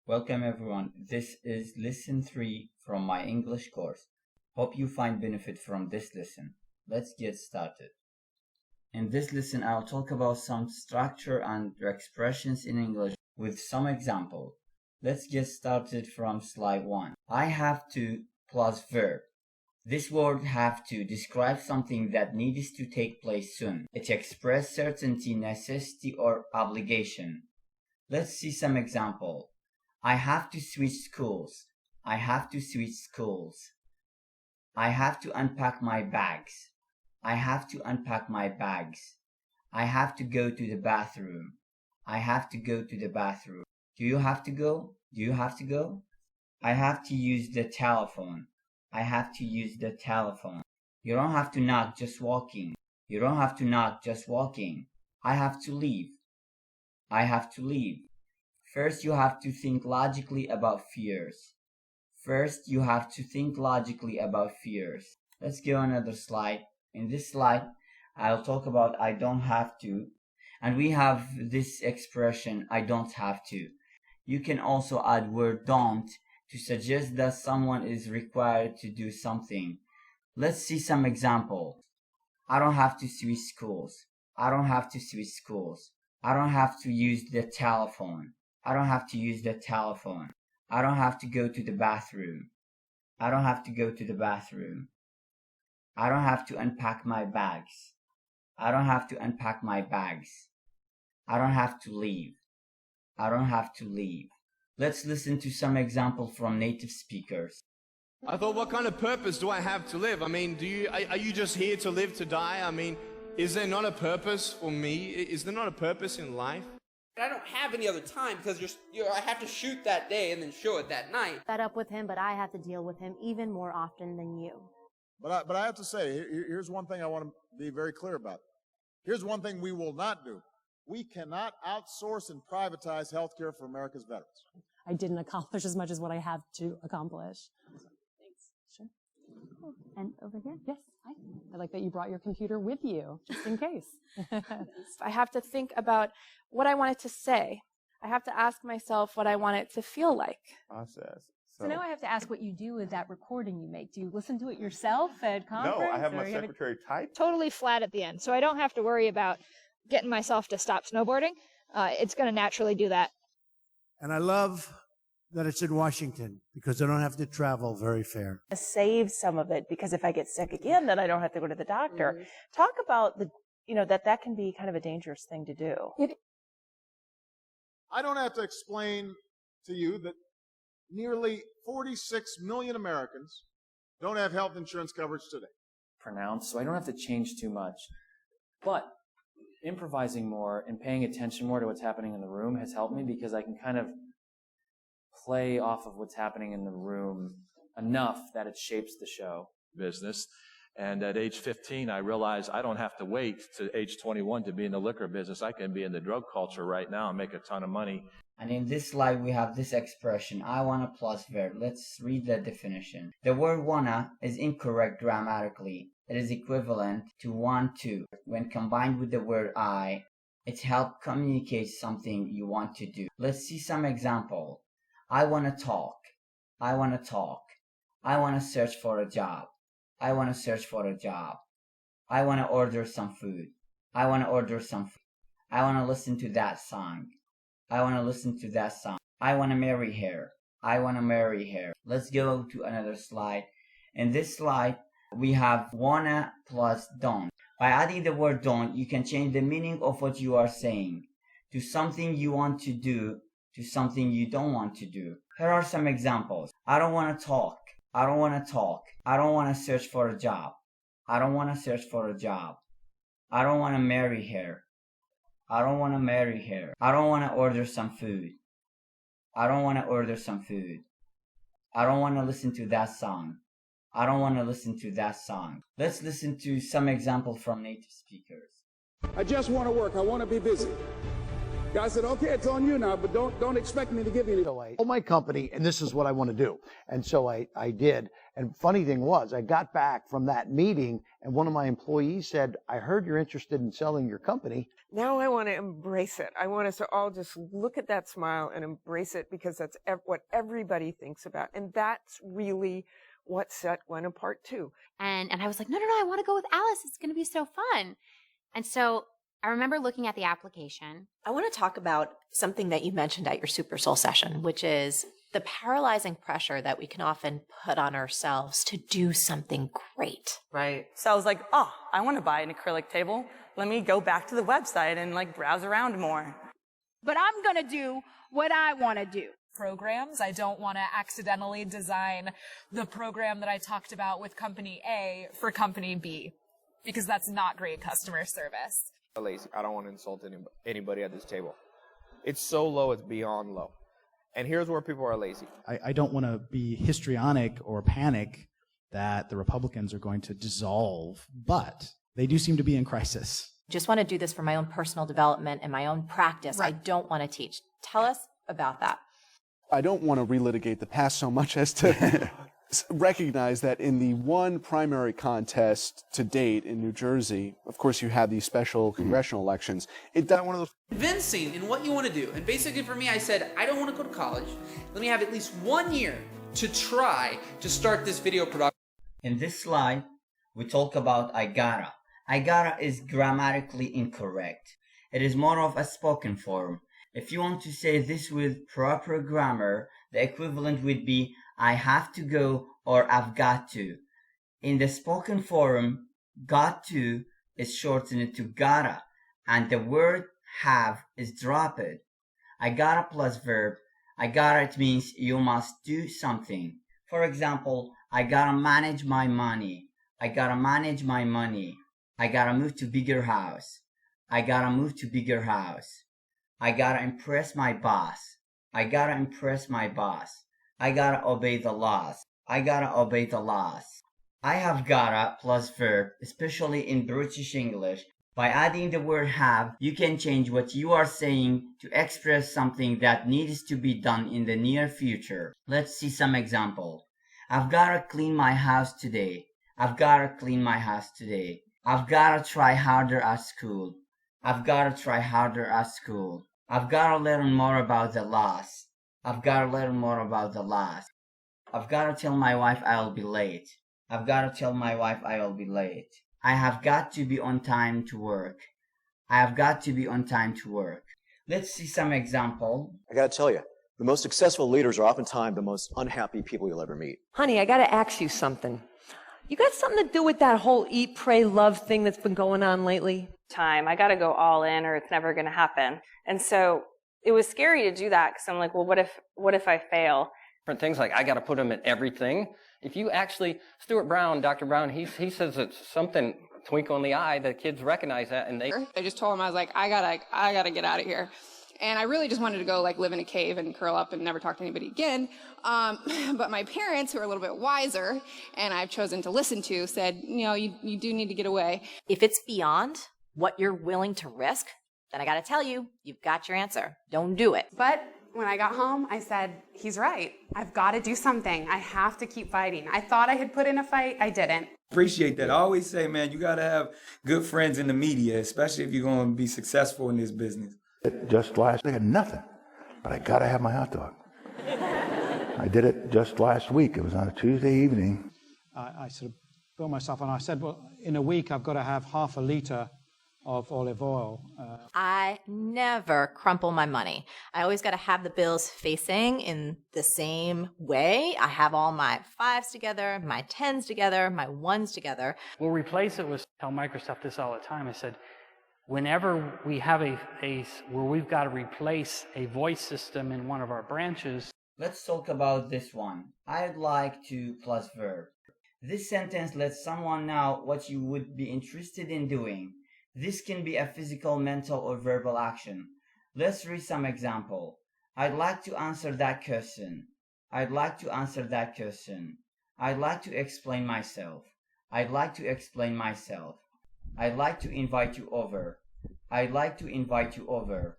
Welcome everyone. This is lesson 3 from my English course. Hope you find benefit from this lesson. Let's get started. In this lesson, I'll talk about some structure and expressions in English with some example. Let's get started from slide 1. I have to plus verb. This word have to describes something that needs to take place soon. It expresses certainty, necessity, or obligation. Let's see some example. I have to switch schools. I have to switch schools. I have to unpack my bags. I have to unpack my bags. I have to go to the bathroom. I have to go to the bathroom. Do you have to go? Do you have to go? I have to use the telephone. I have to use the telephone. You don't have to knock, just walking. You don't have to knock, just walking. I have to leave. I have to leave. First, you have to think logically about fears. First, you have to think logically about fears. Let's go another slide. In this slide, I'll talk about I don't have to. And we have this expression, I don't have to. You can also add word don't to suggest that someone is required to do something. Let's see some examples. I don't have to switch schools. I don't have to switch schools. I don't have to use the telephone. I don't have to use the telephone. I don't have to go to the bathroom. I don't have to go to the bathroom. I don't have to unpack my bags. I don't have to unpack my bags. I don't have to leave. I don't have to leave. Let's listen to some examples from native speakers. I thought, what kind of purpose do I have to live? I mean, are you just here to live, to die? I mean, is there not a purpose for me? Is there not a purpose in life? I don't have any other time because I have to shoot that day and then show it that night. Fed up with him, but I have to deal with him even more often than you. But I have to say, here's one thing I want to be very clear about. Here's one thing we will not do. We cannot outsource and privatize healthcare for America's veterans. I didn't accomplish as much as what I have to accomplish. Thanks. Sure. Oh, and over here? Yes. Hi. I like that you brought your computer with you, just in case. I have to think about what I want it to say. I have to ask myself what I want it to feel like. Process. So now I have to ask what you do with that recording you make. Do you listen to it yourself at conference? No, I have my secretary type. Totally flat at the end, so I don't have to worry about getting myself to stop snowboarding. It's going to naturally do that. And I love that it's in Washington because I don't have to travel very far. Save some of it because if I get sick again, then I don't have to go to the doctor. Mm-hmm. Talk about that can be kind of a dangerous thing to do. I don't have to explain to you that nearly 46 million Americans don't have health insurance coverage today. Pronounced, so I don't have to change too much. But improvising more and paying attention more to what's happening in the room has helped me because I can kind of play off of what's happening in the room enough that it shapes the show. Business. And at age 15, I realized I don't have to wait to age 21 to be in the liquor business. I can be in the drug culture right now and make a ton of money. And in this slide, we have this expression, I wanna plus verb. Let's read the definition. The word wanna is incorrect grammatically. It is equivalent to want to. When combined with the word I, it helps communicate something you want to do. Let's see some example. I wanna talk. I wanna talk. I wanna search for a job. I wanna search for a job. I wanna order some food. I wanna order some food. I wanna listen to that song. I wanna listen to that song. I wanna marry her. I wanna marry her. Let's go to another slide. In this slide, we have wanna plus don't. By adding the word don't, you can change the meaning of what you are saying to something you want to do to something you don't want to do. Here are some examples. I don't want to talk. I don't want to talk. I don't want to search for a job. I don't want to search for a job. I don't want to marry her. I don't want to marry her. I don't want to order some food. I don't want to order some food. I don't want to listen to that song. I don't want to listen to that song. Let's listen to some examples from native speakers. I just want to work. I want to be busy. Guy said, okay, it's on you now, but don't expect me to give you any. So I told my company, and this is what I want to do. And so I did. And funny thing was, I got back from that meeting, and one of my employees said, I heard you're interested in selling your company. Now I want to embrace it. I want us to all just look at that smile and embrace it, because that's what everybody thinks about. And that's really what set Gwen apart too. And I was like, no, I want to go with Alice. It's going to be so fun. And so I remember looking at the application. I want to talk about something that you mentioned at your Super Soul session, which is the paralyzing pressure that we can often put on ourselves to do something great. Right. So I was like, oh, I want to buy an acrylic table. Let me go back to the website and browse around more. But I'm going to do what I want to do. Programs. I don't want to accidentally design the program that I talked about with company A for company B, because that's not great customer service. Lazy. I don't want to insult anybody at this table. It's so low, it's beyond low. And here's where people are lazy. I don't want to be histrionic or panic that the Republicans are going to dissolve, but they do seem to be in crisis. Just want to do this for my own personal development and my own practice. Right. I don't want to teach. Tell us about that. I don't want to relitigate the past so much as to recognize that in the one primary contest to date in New Jersey, of course you have these special congressional elections. It done one of those Convincing in what you want to do. And basically for me, I said, I don't want to go to college. Let me have at least 1 year to try to start this video production. In this slide, we talk about I gotta. I gotta is grammatically incorrect. It is more of a spoken form. If you want to say this with proper grammar, the equivalent would be I have to go or I've got to. In the spoken form, got to is shortened to gotta, and the word have is dropped. I gotta plus verb. I gotta, it means you must do something. For example, I gotta manage my money. I gotta manage my money. I gotta move to bigger house. I gotta move to bigger house. I gotta impress my boss. I gotta impress my boss. I gotta obey the laws. I gotta obey the laws. I have gotta plus verb, especially in British English. By adding the word have, you can change what you are saying to express something that needs to be done in the near future. Let's see some example. I've gotta clean my house today. I've gotta clean my house today. I've gotta try harder at school. I've gotta try harder at school. I've gotta learn more about the laws. I've gotta learn more about the laws. I've gotta tell my wife I'll be late. I've gotta tell my wife I'll be late. I have got to be on time to work. I have got to be on time to work. Let's see some example. I gotta tell you, the most successful leaders are oftentimes the most unhappy people you'll ever meet. Honey, I gotta ask you something. You got something to do with that whole eat, pray, love thing that's been going on lately? I gotta go all in or it's never gonna happen. And so it was scary to do that because I'm like, well, what if I fail? Different things like I gotta put them in everything. If you actually, Stuart Brown, Dr. Brown, he says it's something, twinkle in the eye, the kids recognize that and I just told him, I was like, I gotta get out of here. And I really just wanted to go live in a cave and curl up and never talk to anybody again. But my parents, who are a little bit wiser, and I've chosen to listen to, said, you do need to get away. If it's beyond what you're willing to risk, then I gotta tell you, you've got your answer. Don't do it. But when I got home, I said, he's right. I've got to do something. I have to keep fighting. I thought I had put in a fight. I didn't. Appreciate that. I always say, man, you got to have good friends in the media, especially if you're going to be successful in this business. Just last, I got nothing, but I got to have my hot dog. I did it just last week. It was on a Tuesday evening. I sort of built myself, and I said, well, in a week, I've got to have half a liter of olive oil. I never crumple my money. I always got to have the bills facing in the same way. I have all my 5s together, my 10s together, my 1s together. We'll replace it with, tell Microsoft this all the time. I said, whenever we have where we've got to replace a voice system in one of our branches. Let's talk about this one. I'd like to plus verb. This sentence lets someone know what you would be interested in doing. This can be a physical, mental, or verbal action. Let's read some example. I'd like to answer that question. I'd like to answer that question. I'd like to explain myself. I'd like to explain myself. I'd like to invite you over. I'd like to invite you over.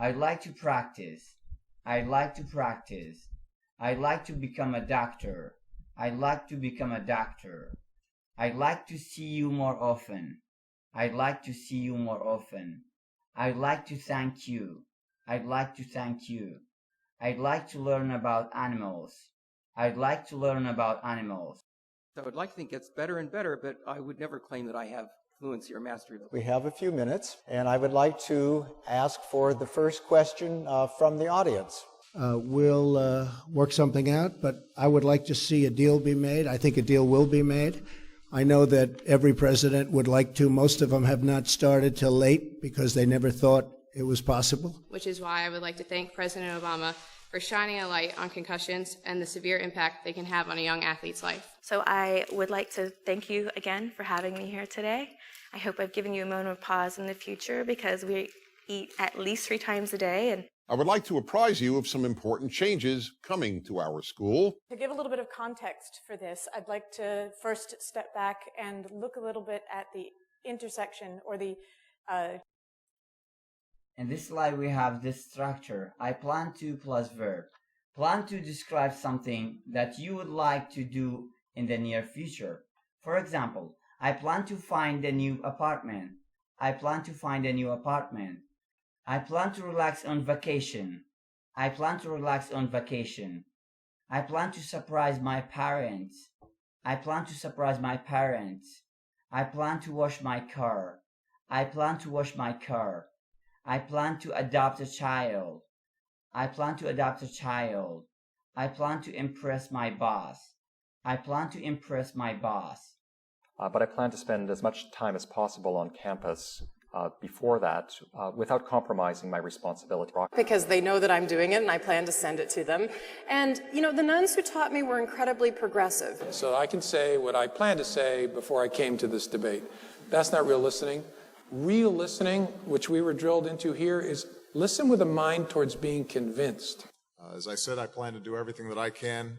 I'd like to practice. I'd like to practice. I'd like to become a doctor. I'd like to become a doctor. I'd like to see you more often. I'd like to see you more often. I'd like to thank you. I'd like to thank you. I'd like to learn about animals. I'd like to learn about animals. I would like to think it gets better and better, but I would never claim that I have fluency or mastery. We have a few minutes, and I would like to ask for the first question from the audience. We'll work something out, but I would like to see a deal be made. I think a deal will be made. I know that every president would like to. Most of them have not started till late because they never thought it was possible. Which is why I would like to thank President Obama for shining a light on concussions and the severe impact they can have on a young athlete's life. So I would like to thank you again for having me here today. I hope I've given you a moment of pause in the future because we eat at least 3 times a day. And I would like to apprise you of some important changes coming to our school. To give a little bit of context for this, I'd like to first step back and look a little bit at the intersection or the In this slide, we have this structure. I plan to plus verb. Plan to describe something that you would like to do in the near future. For example, I plan to find a new apartment. I plan to find a new apartment. I plan to relax on vacation. I plan to relax on vacation. I plan to surprise my parents. I plan to surprise my parents. I plan to wash my car. I plan to wash my car. I plan to adopt a child. I plan to adopt a child. I plan to impress my boss. I plan to impress my boss. But I plan to spend as much time as possible on campus before that without compromising my responsibility. Because they know that I'm doing it and I plan to send it to them. And, you know, the nuns who taught me were incredibly progressive. So I can say what I planned to say before I came to this debate. That's not real listening. Real listening, which we were drilled into here, is listen with a mind towards being convinced. As I said, I plan to do everything that I can.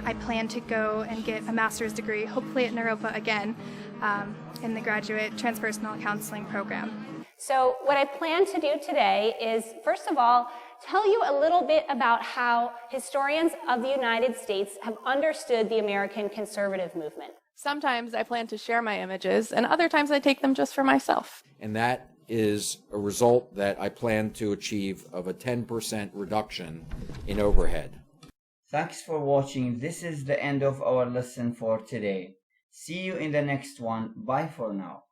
I plan to go and get a master's degree, hopefully at Naropa again, in the graduate transpersonal counseling program. So what I plan to do today is, first of all, tell you a little bit about how historians of the United States have understood the American conservative movement. Sometimes I plan to share my images, and other times I take them just for myself. And that is a result that I plan to achieve of a 10% reduction in overhead. Thanks for watching. This is the end of our lesson for today. See you in the next one. Bye for now.